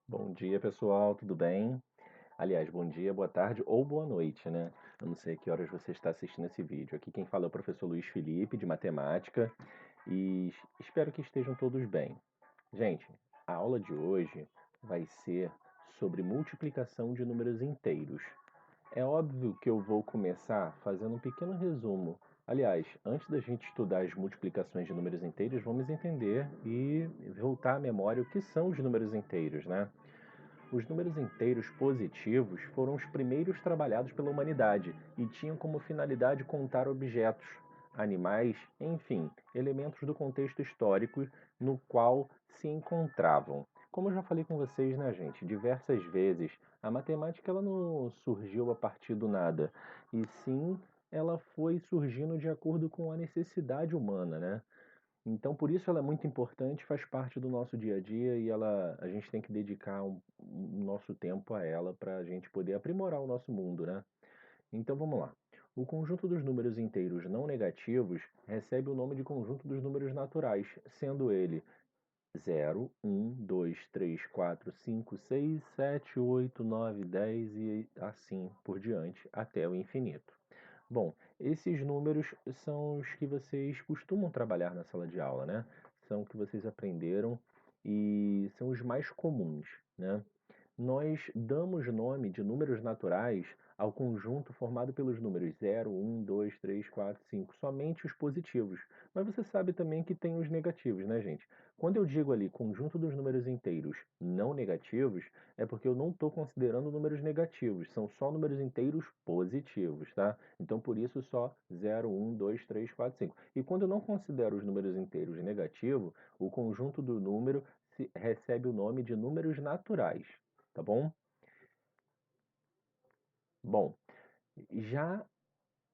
Bom dia, pessoal, tudo bem? Aliás, bom dia, boa tarde ou boa noite, né? Eu não sei a que horas você está assistindo esse vídeo. Aqui quem fala é o professor Luiz Felipe, de matemática, e espero que estejam todos bem. Gente, a aula de hoje vai ser sobre multiplicação de números inteiros. É óbvio que eu vou começar fazendo um pequeno resumo. Aliás, antes da gente estudar as multiplicações de números inteiros, vamos entender e voltar à memória o que são os números inteiros, né? Os números inteiros positivos foram os primeiros trabalhados pela humanidade e tinham como finalidade contar objetos, animais, enfim, elementos do contexto histórico no qual se encontravam. Como eu já falei com vocês, né, gente, diversas vezes, a matemática ela não surgiu a partir do nada, e sim ela foi surgindo de acordo com a necessidade humana, né? Então, por isso ela é muito importante, faz parte do nosso dia a dia e a gente tem que dedicar um nosso tempo a ela para a gente poder aprimorar o nosso mundo, né? Então vamos lá. O conjunto dos números inteiros não negativos recebe o nome de conjunto dos números naturais, sendo ele 0, 1, 2, 3, 4, 5, 6, 7, 8, 9, 10 e assim por diante, até o infinito. Bom, esses números são os que vocês costumam trabalhar na sala de aula, né? São os que vocês aprenderam e são os mais comuns, né? Nós damos nome de números naturais ao conjunto formado pelos números 0, 1, 2, 3, 4, 5, somente os positivos. Mas você sabe também que tem os negativos, né, gente? Quando eu digo ali conjunto dos números inteiros não negativos, é porque eu não estou considerando números negativos, são só números inteiros positivos, tá? Então por isso só 0, 1, 2, 3, 4, 5. E quando eu não considero os números inteiros negativo, o conjunto do número recebe o nome de números naturais, tá bom? Bom, já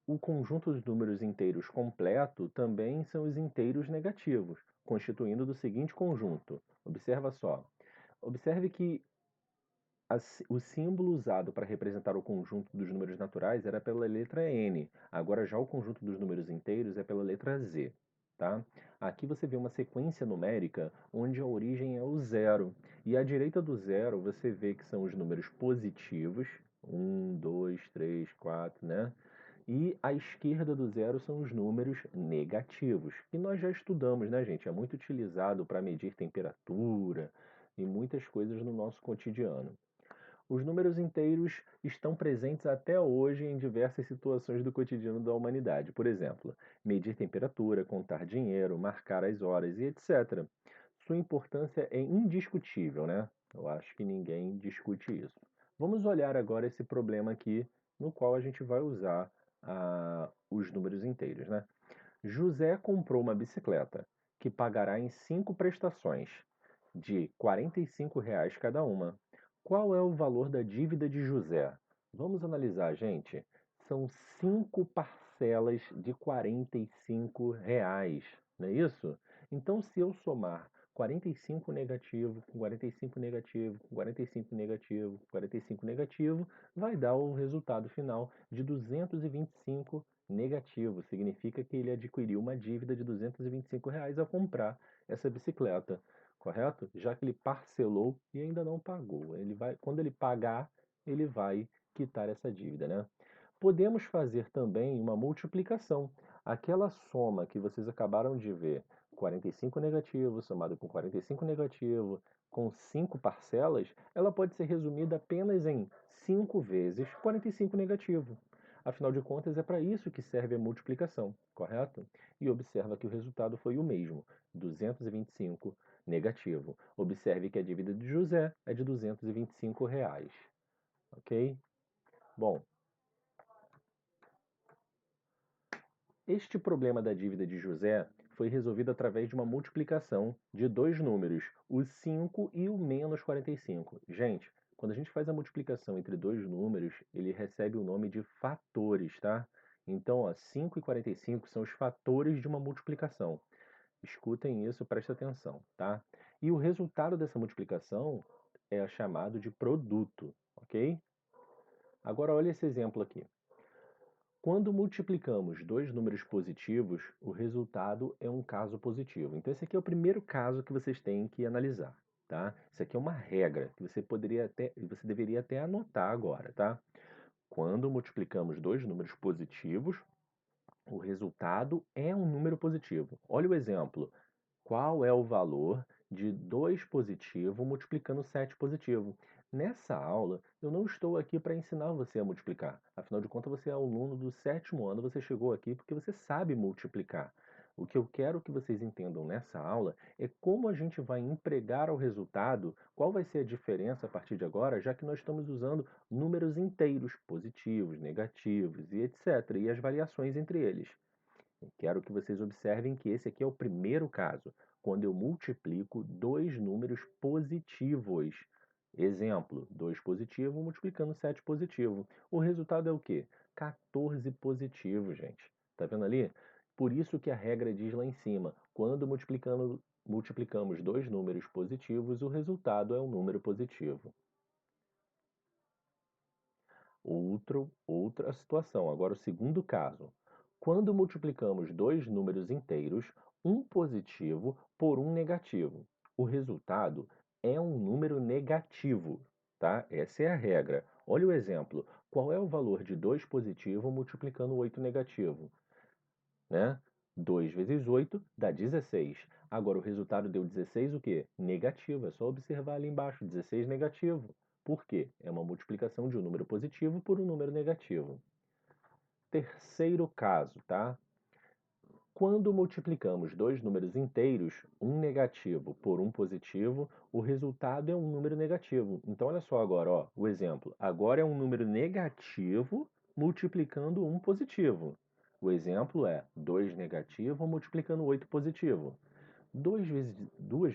o conjunto dos números inteiros completo também são os inteiros negativos, constituindo do seguinte conjunto. Observa só. Observe que o símbolo usado para representar o conjunto dos números naturais era pela letra N. Agora já o conjunto dos números inteiros é pela letra Z. Tá? Aqui você vê uma sequência numérica onde a origem é o zero. E à direita do zero você vê que são os números positivos. Um, 2, 3, 4, né? E à esquerda do zero são os números negativos, que nós já estudamos, né, gente? É muito utilizado para medir temperatura e muitas coisas no nosso cotidiano. Os números inteiros estão presentes até hoje em diversas situações do cotidiano da humanidade. Por exemplo, medir temperatura, contar dinheiro, marcar as horas e etc. Sua importância é indiscutível, né? Eu acho que ninguém discute isso. Vamos olhar agora esse problema aqui, no qual a gente vai usar os números inteiros, né? José comprou uma bicicleta que pagará em 5 prestações de R$ 45 cada uma. Qual é o valor da dívida de José? Vamos analisar, gente. São 5 parcelas de R$ 45, não é isso? Então, se eu somar 45 negativo com 45 negativo com 45 negativo com 45 negativo, vai dar o resultado final de 225 negativo. Significa que ele adquiriu uma dívida de R$ 225 ao comprar essa bicicleta, correto? Já que ele parcelou e ainda não pagou. Quando ele pagar, ele vai quitar essa dívida, né? Podemos fazer também uma multiplicação. Aquela soma que vocês acabaram de ver, 45 negativo somado com 45 negativo, com 5 parcelas, ela pode ser resumida apenas em 5 vezes 45 negativo. Afinal de contas, é para isso que serve a multiplicação, correto? E observa que o resultado foi o mesmo, 225 negativo. Observe que a dívida de José é de R$ 225, ok? Bom, este problema da dívida de José foi resolvido através de uma multiplicação de dois números, o 5 e o menos 45. Gente, quando a gente faz a multiplicação entre dois números, ele recebe o nome de fatores, tá? Então, ó, 5 e 45 são os fatores de uma multiplicação. Escutem isso, presta atenção, tá? E o resultado dessa multiplicação é chamado de produto, ok? Agora olha esse exemplo aqui. Quando multiplicamos dois números positivos, o resultado é um caso positivo. Então, esse aqui é o primeiro caso que vocês têm que analisar. tá? Isso aqui é uma regra que você deveria até anotar agora, tá? Quando multiplicamos dois números positivos, o resultado é um número positivo. Olha o exemplo. Qual é o valor de 2 positivo multiplicando 7 positivo? Nessa aula, eu não estou aqui para ensinar você a multiplicar. Afinal de contas, você é aluno do 7º ano, você chegou aqui porque você sabe multiplicar. O que eu quero que vocês entendam nessa aula é como a gente vai empregar ao resultado, qual vai ser a diferença a partir de agora, já que nós estamos usando números inteiros, positivos, negativos e etc., e as variações entre eles. Quero que vocês observem que esse aqui é o primeiro caso, quando eu multiplico dois números positivos. Exemplo, 2 positivo multiplicando 7 positivo. O resultado é o quê? 14 positivo, gente. Tá vendo ali? Por isso que a regra diz lá em cima, quando multiplicamos dois números positivos, o resultado é um número positivo. Outra situação. Agora, o segundo caso. Quando multiplicamos dois números inteiros, um positivo por um negativo, o resultado é um número negativo, tá? Essa é a regra. Olha o exemplo. Qual é o valor de 2 positivo multiplicando 8 negativo? Né? 2 vezes 8 dá 16. Agora o resultado deu 16 o quê? Negativo. É só observar ali embaixo, 16 negativo. Por quê? É uma multiplicação de um número positivo por um número negativo. Terceiro caso, tá? Quando multiplicamos dois números inteiros, um negativo por um positivo, o resultado é um número negativo. Então, olha só agora, ó, o exemplo. Agora é um número negativo multiplicando um positivo. O exemplo é 2 negativo multiplicando 8 positivo. 2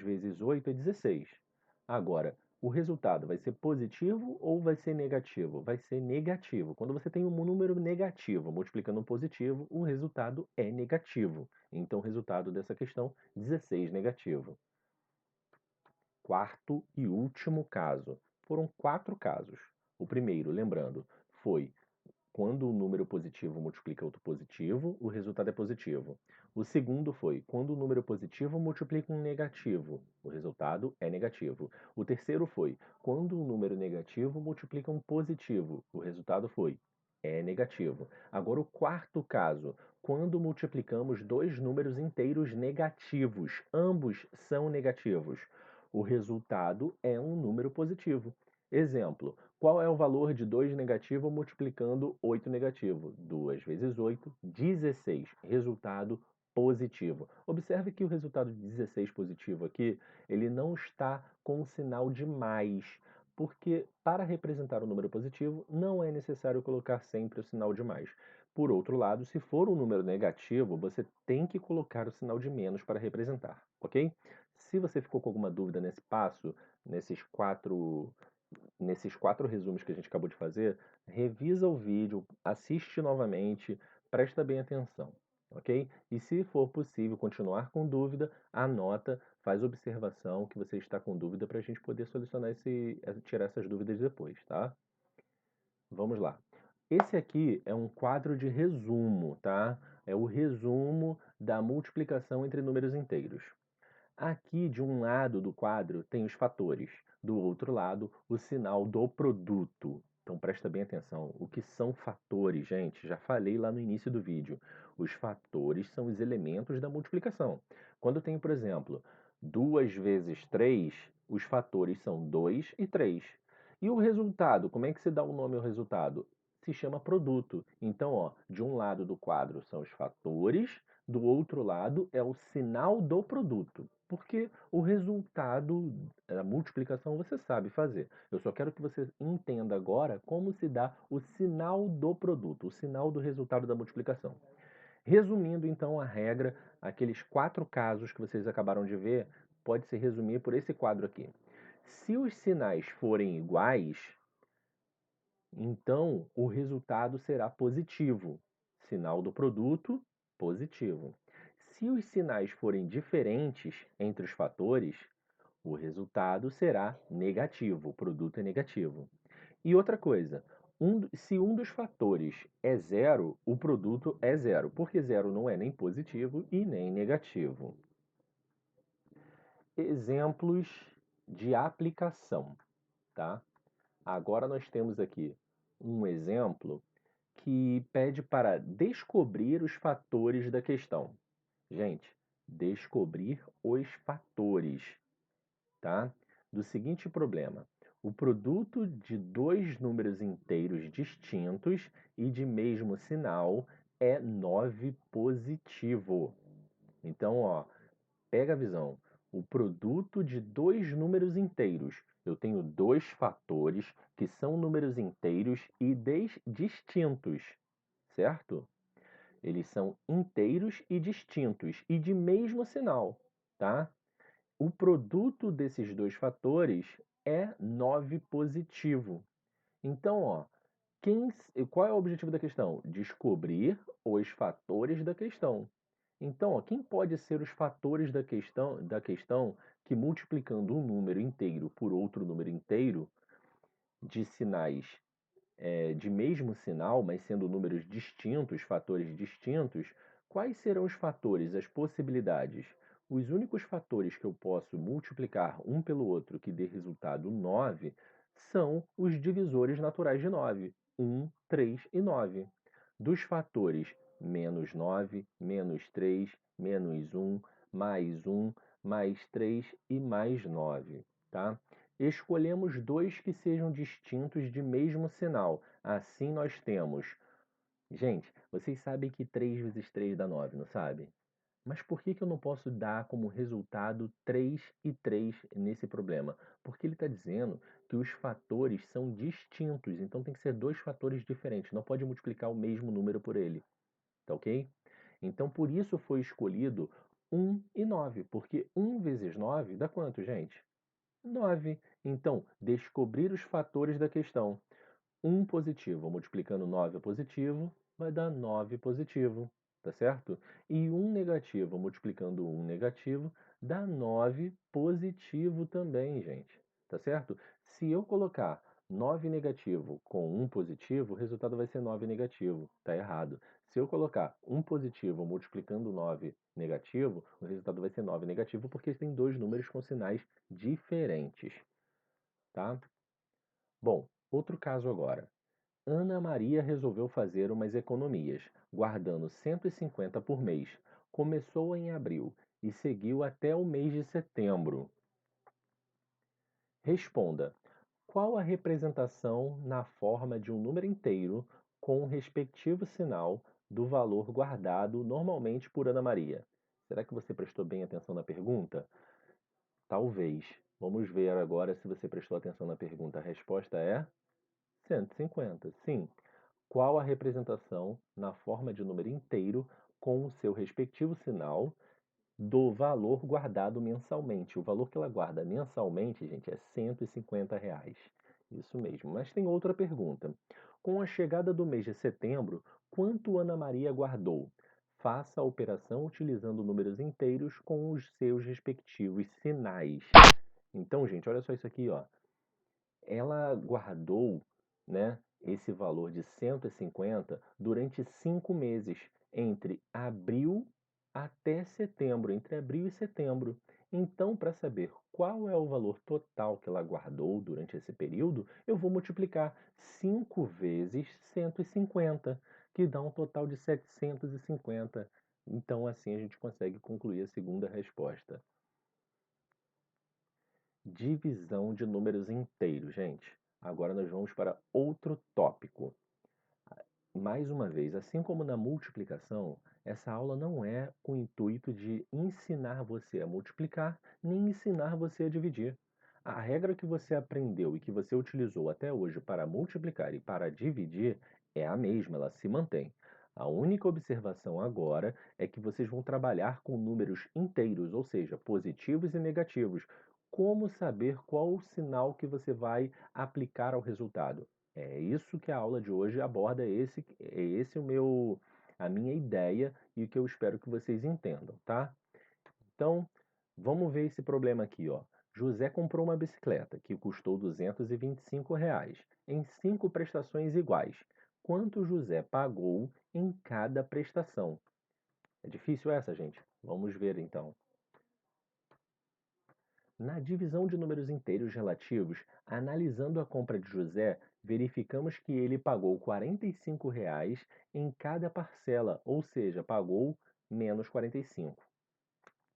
vezes 8 é 16. Agora, o resultado vai ser positivo ou vai ser negativo? Vai ser negativo. Quando você tem um número negativo multiplicando um positivo, o resultado é negativo. Então, o resultado dessa questão, 16 negativo. Quarto e último caso. Foram 4 casos. O primeiro, lembrando, foi quando o número positivo multiplica outro positivo, o resultado é positivo. O segundo foi quando o número positivo multiplica um negativo, o resultado é negativo. O terceiro foi quando um número negativo multiplica um positivo, o resultado foi é negativo. Agora o quarto caso, quando multiplicamos dois números inteiros negativos, ambos são negativos, o resultado é um número positivo. Exemplo, qual é o valor de 2 negativo multiplicando 8 negativo? 2 vezes 8, 16. Resultado positivo. Observe que o resultado de 16 positivo aqui, ele não está com o sinal de mais, porque para representar o número positivo não é necessário colocar sempre o sinal de mais. Por outro lado, se for um número negativo, você tem que colocar o sinal de menos para representar, ok? Se você ficou com alguma dúvida nesse passo, nesses quatro resumos que a gente acabou de fazer, revisa o vídeo, assiste novamente, presta bem atenção, ok? E se for possível continuar com dúvida, anota, faz observação que você está com dúvida para a gente poder solucionar tirar essas dúvidas depois, tá? Vamos lá. Esse aqui é um quadro de resumo, tá? É o resumo da multiplicação entre números inteiros. Aqui, de um lado do quadro, tem os fatores, do outro lado, o sinal do produto. Então presta bem atenção. O que são fatores, gente? Já falei lá no início do vídeo. Os fatores são os elementos da multiplicação. Quando eu tenho, por exemplo, 2 vezes 3, os fatores são 2 e 3. E o resultado, como é que se dá o nome ao resultado? Se chama produto. Então, ó, de um lado do quadro são os fatores, do outro lado é o sinal do produto. Porque o resultado da multiplicação você sabe fazer. Eu só quero que você entenda agora como se dá o sinal do produto, o sinal do resultado da multiplicação. Resumindo então a regra, aqueles 4 casos que vocês acabaram de ver, pode se resumir por esse quadro aqui. Se os sinais forem iguais, então o resultado será positivo. Sinal do produto, positivo. Se os sinais forem diferentes entre os fatores, o resultado será negativo, o produto é negativo. E outra coisa, se um dos fatores é zero, o produto é zero, porque zero não é nem positivo e nem negativo. Exemplos de aplicação, tá? Agora nós temos aqui um exemplo que pede para descobrir os fatores da questão. Gente, descobrir os fatores, tá? Do seguinte problema: o produto de dois números inteiros distintos e de mesmo sinal é 9 positivo. Então, ó, pega a visão. O produto de dois números inteiros. Eu tenho dois fatores que são números inteiros e distintos, certo? Eles são inteiros e distintos e de mesmo sinal, tá? O produto desses dois fatores é 9 positivo. Então, ó, qual é o objetivo da questão? Descobrir os fatores da questão. Então, ó, quem pode ser os fatores da questão que multiplicando um número inteiro por outro número inteiro de sinais de mesmo sinal, mas sendo números distintos, fatores distintos, quais serão os fatores, as possibilidades? Os únicos fatores que eu posso multiplicar um pelo outro que dê resultado 9 são os divisores naturais de 9, 1, 3 e 9. Dos fatores menos 9, menos 3, menos 1, mais 3 e mais 9, tá? Escolhemos dois que sejam distintos de mesmo sinal. Assim nós temos. Gente, vocês sabem que 3 vezes 3 dá 9, não sabe? Mas por que eu não posso dar como resultado 3 e 3 nesse problema? Porque ele está dizendo que os fatores são distintos, então tem que ser dois fatores diferentes, não pode multiplicar o mesmo número por ele, tá ok? Então por isso foi escolhido 1 e 9, porque 1 vezes 9 dá quanto, gente? 9. Então, descobrir os fatores da questão. 1 positivo multiplicando 9 positivo vai dar 9 positivo, tá certo? E 1 negativo multiplicando 1 negativo dá 9 positivo também, gente, tá certo? Se eu colocar 9 negativo com 1 positivo, o resultado vai ser 9 negativo, tá errado. Se eu colocar 1 positivo multiplicando 9 negativo, o resultado vai ser 9 negativo porque tem dois números com sinais diferentes, tá? Bom, outro caso agora. Ana Maria resolveu fazer umas economias, guardando 150 por mês. Começou em abril e seguiu até o mês de setembro. Responda: qual a representação na forma de um número inteiro com o respectivo sinal do valor guardado normalmente por Ana Maria? Será que você prestou bem atenção na pergunta? Talvez. Vamos ver agora se você prestou atenção na pergunta. A resposta é 150. Sim. Qual a representação na forma de número inteiro com o seu respectivo sinal do valor guardado mensalmente? O valor que ela guarda mensalmente, gente, é R$ 150. Isso mesmo. Mas tem outra pergunta. Com a chegada do mês de setembro, quanto Ana Maria guardou? Faça a operação utilizando números inteiros com os seus respectivos sinais. Então, gente, olha só isso aqui, ó. Ela guardou, né, esse valor de 150 durante 5 meses, entre abril até setembro, entre abril e setembro. Então, para saber qual é o valor total que ela guardou durante esse período, eu vou multiplicar 5 vezes 150, que dá um total de 750. Então, assim a gente consegue concluir a segunda resposta. Divisão de números inteiros, gente. Agora nós vamos para outro tópico. Mais uma vez, assim como na multiplicação, essa aula não é com o intuito de ensinar você a multiplicar, nem ensinar você a dividir. A regra que você aprendeu e que você utilizou até hoje para multiplicar e para dividir é a mesma, ela se mantém. A única observação agora é que vocês vão trabalhar com números inteiros, ou seja, positivos e negativos. Como saber qual o sinal que você vai aplicar ao resultado? É isso que a aula de hoje aborda, esse a minha ideia e o que eu espero que vocês entendam, tá? Então, vamos ver esse problema aqui, ó. José comprou uma bicicleta que custou R$ 225 em 5 prestações iguais. Quanto José pagou em cada prestação? É difícil essa, gente? Vamos ver então. Na divisão de números inteiros relativos, analisando a compra de José, verificamos que ele pagou R$ 45 em cada parcela, ou seja, pagou menos 45,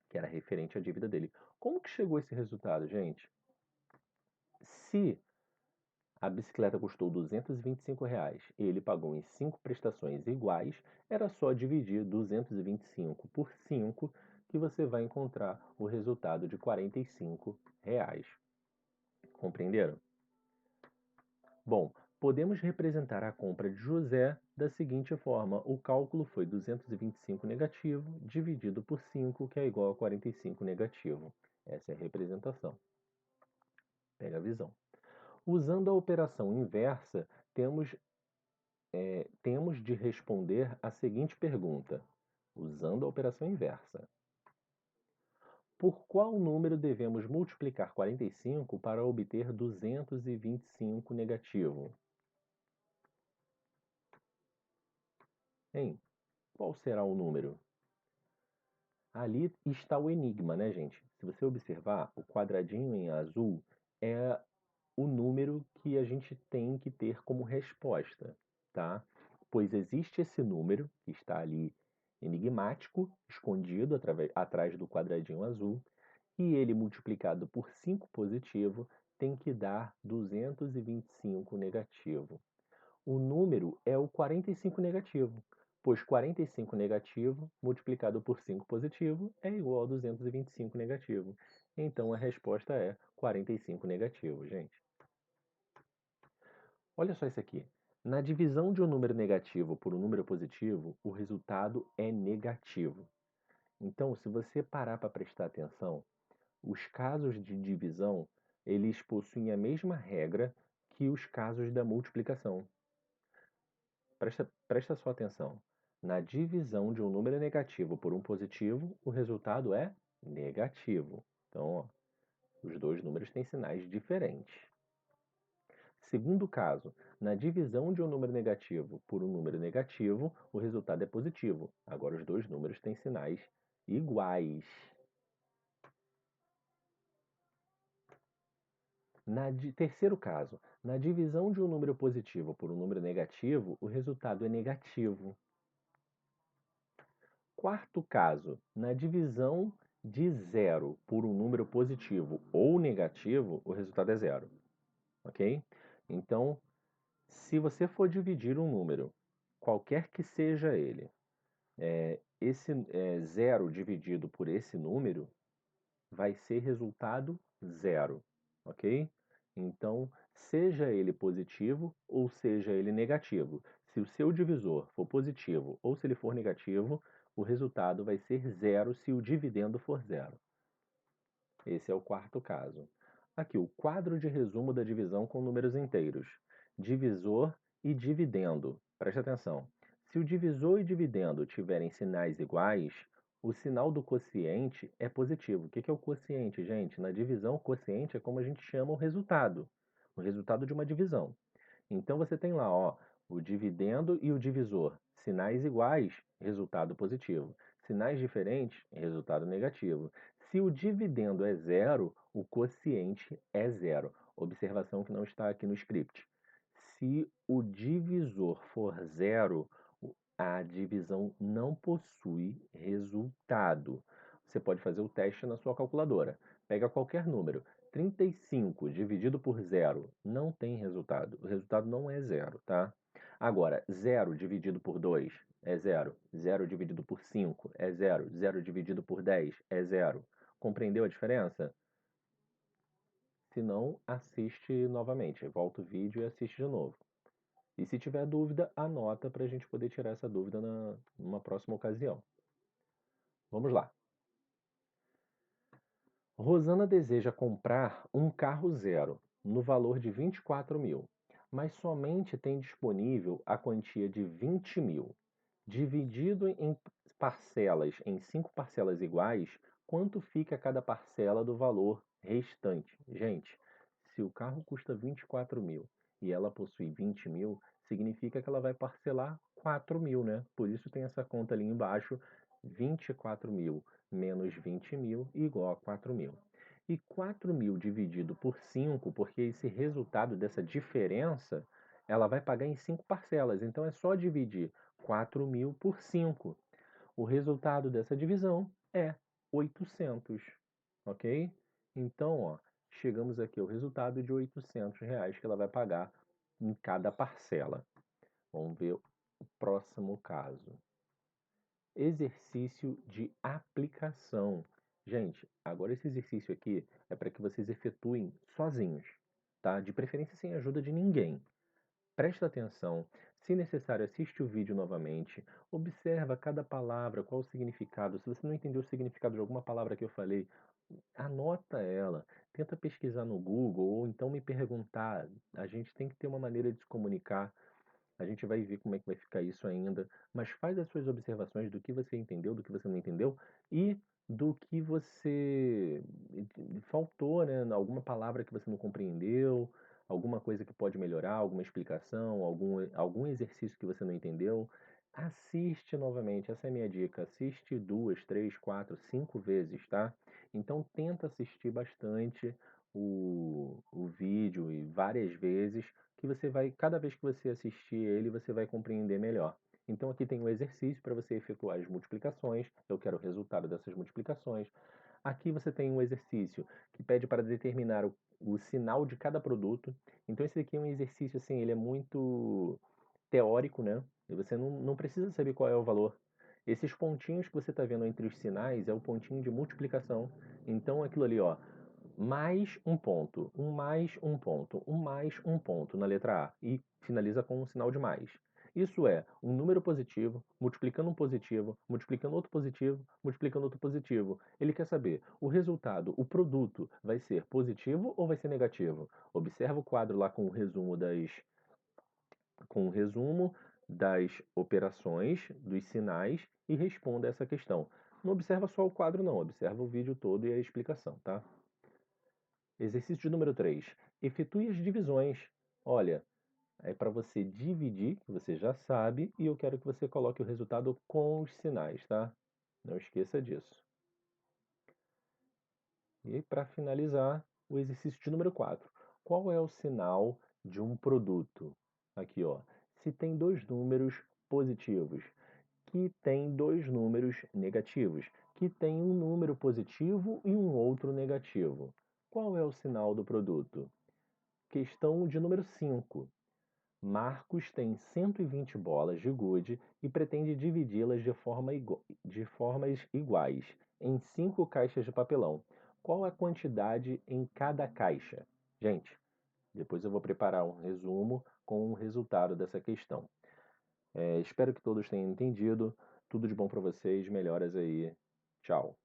que era referente à dívida dele. Como que chegou esse resultado, gente? Se a bicicleta custou R$ 225 e ele pagou em 5 prestações iguais, era só dividir 225 por 5 que você vai encontrar o resultado de R$ 45. Compreenderam? Bom, podemos representar a compra de José da seguinte forma: o cálculo foi 225 negativo dividido por 5, que é igual a 45 negativo. Essa é a representação. Pega a visão. Usando a operação inversa, temos de responder a seguinte pergunta, usando a operação inversa. Por qual número devemos multiplicar 45 para obter 225 negativo? Hein? Qual será o número? Ali está o enigma, né, gente? Se você observar, o quadradinho em azul é o número que a gente tem que ter como resposta, tá? Pois existe esse número que está ali enigmático, escondido atrás do quadradinho azul, e ele multiplicado por 5 positivo tem que dar 225 negativo. O número é o 45 negativo, pois 45 negativo multiplicado por 5 positivo é igual a 225 negativo. Então a resposta é 45 negativo, gente. Olha só isso aqui. Na divisão de um número negativo por um número positivo, o resultado é negativo. Então, se você parar para prestar atenção, os casos de divisão, eles possuem a mesma regra que os casos da multiplicação. Presta sua atenção. Na divisão de um número negativo por um positivo, o resultado é negativo. Então, ó, os dois números têm sinais diferentes. Segundo caso, na divisão de um número negativo por um número negativo, o resultado é positivo. Agora os dois números têm sinais iguais. Terceiro caso, na divisão de um número positivo por um número negativo, o resultado é negativo. Quarto caso, na divisão de zero por um número positivo ou negativo, o resultado é zero. Ok? Então, se você for dividir um número, qualquer que seja ele, esse zero dividido por esse número vai ser resultado zero, ok? Então, seja ele positivo ou seja ele negativo, se o seu divisor for positivo ou se ele for negativo, o resultado vai ser zero se o dividendo for zero. Esse é o quarto caso. Aqui, o quadro de resumo da divisão com números inteiros. Divisor e dividendo. Preste atenção. Se o divisor e dividendo tiverem sinais iguais, o sinal do quociente é positivo. O que é o quociente, gente? Na divisão, o quociente é como a gente chama o resultado de uma divisão. Então você tem lá, ó, o dividendo e o divisor. Sinais iguais, resultado positivo. Sinais diferentes, resultado negativo. Se o dividendo é zero, o quociente é zero. Observação que não está aqui no script. Se o divisor for zero, a divisão não possui resultado. Você pode fazer o teste na sua calculadora. Pega qualquer número. 35 dividido por zero não tem resultado. O resultado não é zero, tá? Agora, 0 dividido por 2 é zero. 0 dividido por 5 é zero. 0 dividido por 10 é zero. Compreendeu a diferença? Se não, assiste novamente. Volta o vídeo e assiste de novo. E se tiver dúvida, anota para a gente poder tirar essa dúvida numa próxima ocasião. Vamos lá. Rosana deseja comprar um carro zero, no valor de 24 mil, mas somente tem disponível a quantia de 20 mil. Dividido em parcelas, em 5 parcelas iguais, quanto fica cada parcela do valor restante? Gente, se o carro custa 24 mil e ela possui 20 mil, significa que ela vai parcelar 4 mil, né? Por isso tem essa conta ali embaixo, 24 mil menos 20 mil igual a 4 mil. E 4.000 dividido por 5, porque esse resultado dessa diferença, ela vai pagar em 5 parcelas. Então é só dividir 4.000 por 5. O resultado dessa divisão é 800, ok? Então, ó, chegamos aqui ao resultado de R$ 800 que ela vai pagar em cada parcela. Vamos ver o próximo caso. Exercício de aplicação. Gente, agora esse exercício aqui é para que vocês efetuem sozinhos, tá? De preferência sem ajuda de ninguém. Presta atenção, se necessário, assiste o vídeo novamente, observa cada palavra, qual o significado. Se você não entendeu o significado de alguma palavra que eu falei, anota ela, tenta pesquisar no Google ou então me perguntar. A gente tem que ter uma maneira de se comunicar. A gente vai ver como é que vai ficar isso ainda, mas faz as suas observações do que você entendeu, do que você não entendeu e do que você faltou, né? Alguma palavra que você não compreendeu, alguma coisa que pode melhorar, alguma explicação, algum exercício que você não entendeu. Assiste novamente, essa é a minha dica. Assiste 2, 3, 4, 5 vezes, tá? Então tenta assistir bastante o vídeo e várias vezes que você vai, cada vez que você assistir ele, você vai compreender melhor. Então aqui tem um exercício para você efetuar as multiplicações. Eu quero o resultado dessas multiplicações. Aqui você tem um exercício que pede para determinar o sinal de cada produto. Então esse aqui é um exercício assim, ele é muito teórico, né? E você não precisa saber qual é o valor. Esses pontinhos que você está vendo entre os sinais é o pontinho de multiplicação. Então aquilo ali, ó, mais um ponto, um mais um ponto, um mais um ponto na letra A e finaliza com um sinal de mais. Isso é um número positivo, multiplicando um positivo, multiplicando outro positivo, multiplicando outro positivo. Ele quer saber o resultado, o produto vai ser positivo ou vai ser negativo? Observa o quadro lá com o resumo das operações, dos sinais e responda essa questão. Não observa só o quadro não, observa o vídeo todo e a explicação, tá? Exercício de número 3. Efetue as divisões. Olha, é para você dividir, que você já sabe, e eu quero que você coloque o resultado com os sinais, tá? Não esqueça disso. E para finalizar, o exercício de número 4. Qual é o sinal de um produto? Aqui, ó. Se tem dois números positivos, que tem dois números negativos, que tem um número positivo e um outro negativo. Qual é o sinal do produto? Questão de número 5. Marcos tem 120 bolas de gude e pretende dividi-las de formas iguais em 5 caixas de papelão. Qual a quantidade em cada caixa? Gente, depois eu vou preparar um resumo com o resultado dessa questão. Espero que todos tenham entendido. Tudo de bom para vocês. Melhoras aí. Tchau.